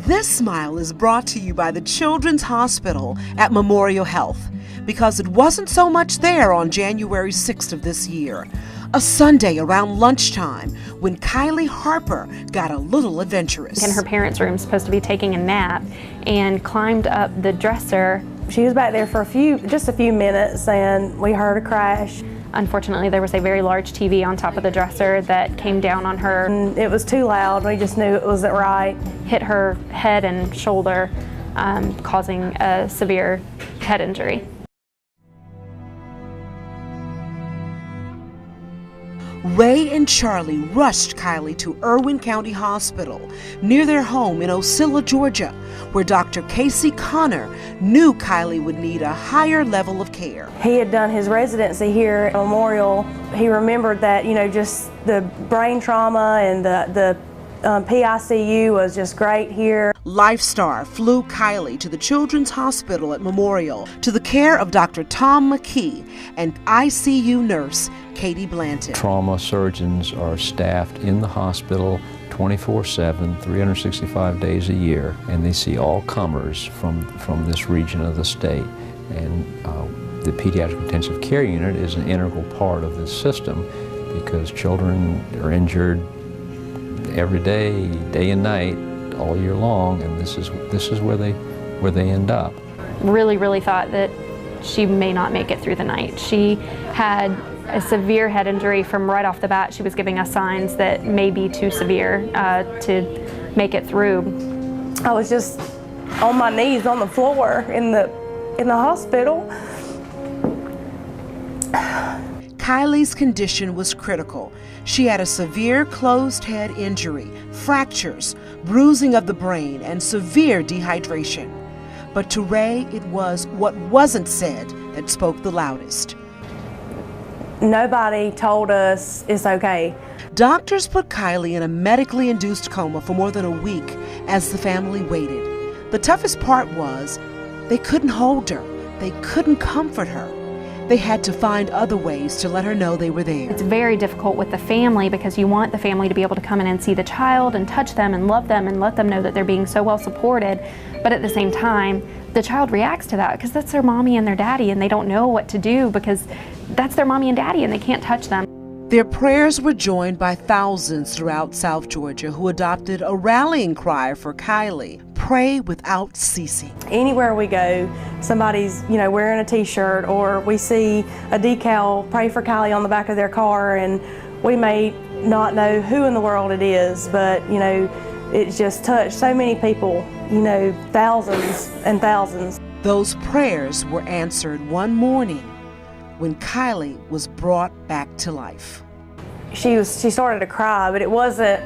This smile is brought to you by the Children's Hospital at Memorial Health, because it wasn't so much there on January 6th of this year, a Sunday around lunchtime, when Kylee Harper got a little adventurous. In her parents' room, supposed to be taking a nap, and climbed up the dresser. She was back there for just a few minutes, and we heard a crash. Unfortunately, there was a very large TV on top of the dresser that came down on her. And it was too loud. We just knew it wasn't right. Hit her head and shoulder, causing a severe head injury. Ray and Charlie rushed Kylee to Irwin County Hospital near their home in Ocilla, Georgia, where Dr. Casey Connor knew Kylee would need a higher level of care. He had done his residency here at Memorial. He remembered that, just the brain trauma and the PICU was just great here. LifeStar flew Kylee to the Children's Hospital at Memorial to the care of Dr. Tom McKee and ICU nurse Katie Blanton. Trauma surgeons are staffed in the hospital 24/7, 365 days a year, and they see all comers from this region of the state. And the Pediatric Intensive Care Unit is an integral part of this system because children are injured every day, day and night, all year long, and this is where they end up. Really thought that she may not make it through the night. She had a severe head injury from right off the bat. She was giving us signs that may be too severe to make it through. I was just on my knees on the floor in the hospital. Kylee's condition was critical. She had a severe closed head injury, fractures, bruising of the brain, and severe dehydration. But to Ray, it was what wasn't said that spoke the loudest. Nobody told us it's okay. Doctors put Kylee in a medically induced coma for more than a week as the family waited. The toughest part was they couldn't hold her. They couldn't comfort her. They had to find other ways to let her know they were there. It's very difficult with the family because you want the family to be able to come in and see the child and touch them and love them and let them know that they're being so well supported. But at the same time, the child reacts to that because that's their mommy and their daddy, and they don't know what to do because that's their mommy and daddy and they can't touch them. Their prayers were joined by thousands throughout South Georgia who adopted a rallying cry for Kylee: pray without ceasing. Anywhere we go, somebody's wearing a t-shirt, or we see a decal, pray for Kylee, on the back of their car, and we may not know who in the world it is, but it's just touched so many people, thousands and thousands. Those prayers were answered one morning when Kylee was brought back to life. She started to cry, but it wasn't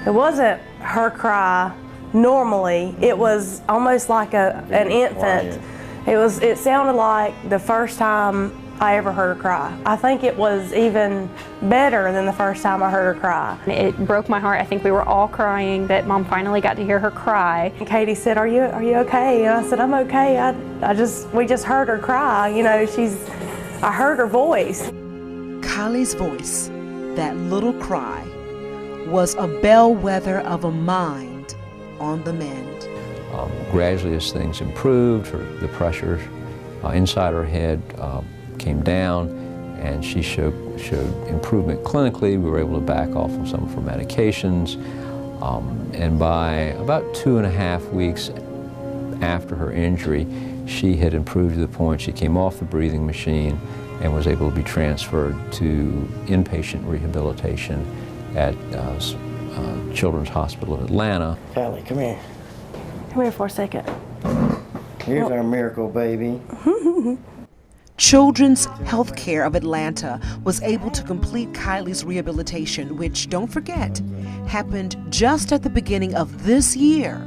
her cry normally. It was almost like an infant. It sounded like the first time I ever heard her cry. I think it was even better than the first time I heard her cry. It broke my heart. I think we were all crying that Mom finally got to hear her cry. And Katie said, "Are you okay?" And I said, "I'm okay. We just heard her cry. I heard her voice." Kylie's voice, that little cry, was a bellwether of a mind on the mend. Gradually, as things improved, the pressure inside her head came down, and she showed improvement clinically. We were able to back off of some of her medications, and by about 2.5 weeks after her injury, she had improved to the point she came off the breathing machine and was able to be transferred to inpatient rehabilitation at Children's Hospital of Atlanta. Kylee, come here. Come here for a second. Here's our miracle baby. Children's Healthcare of Atlanta was able to complete Kylee's rehabilitation, which, don't forget, happened just at the beginning of this year.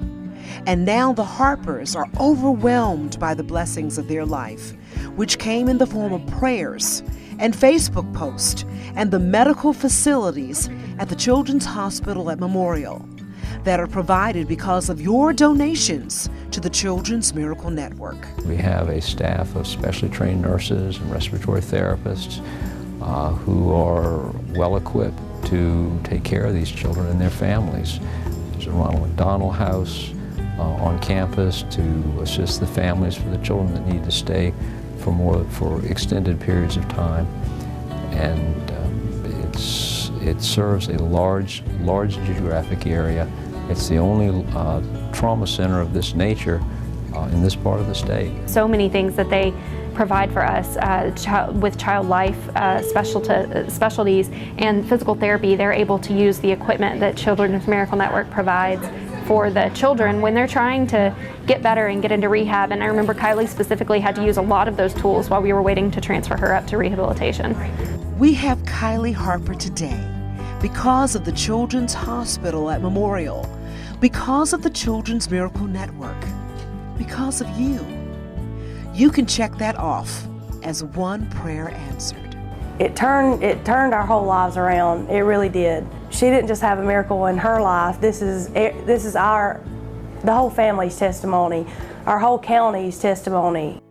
And now the Harpers are overwhelmed by the blessings of their life, which came in the form of prayers and Facebook posts and the medical facilities at the Children's Hospital at Memorial that are provided because of your donations to the Children's Miracle Network. We have a staff of specially trained nurses and respiratory therapists who are well equipped to take care of these children and their families. There's a Ronald McDonald House, on campus to assist the families for the children that need to stay for extended periods of time. And it serves a large geographic area. It's the only trauma center of this nature in this part of the state. So many things that they provide for us with child life specialties and physical therapy. They're able to use the equipment that Children's Miracle Network provides for the children when they're trying to get better and get into rehab. And I remember Kylee specifically had to use a lot of those tools while we were waiting to transfer her up to rehabilitation. We have Kylee Harper today because of the Children's Hospital at Memorial, because of the Children's Miracle Network, because of you. You can check that off as one prayer answered. It turned our whole lives around. It really did. She didn't just have a miracle in her life. This is the whole family's testimony, our whole county's testimony.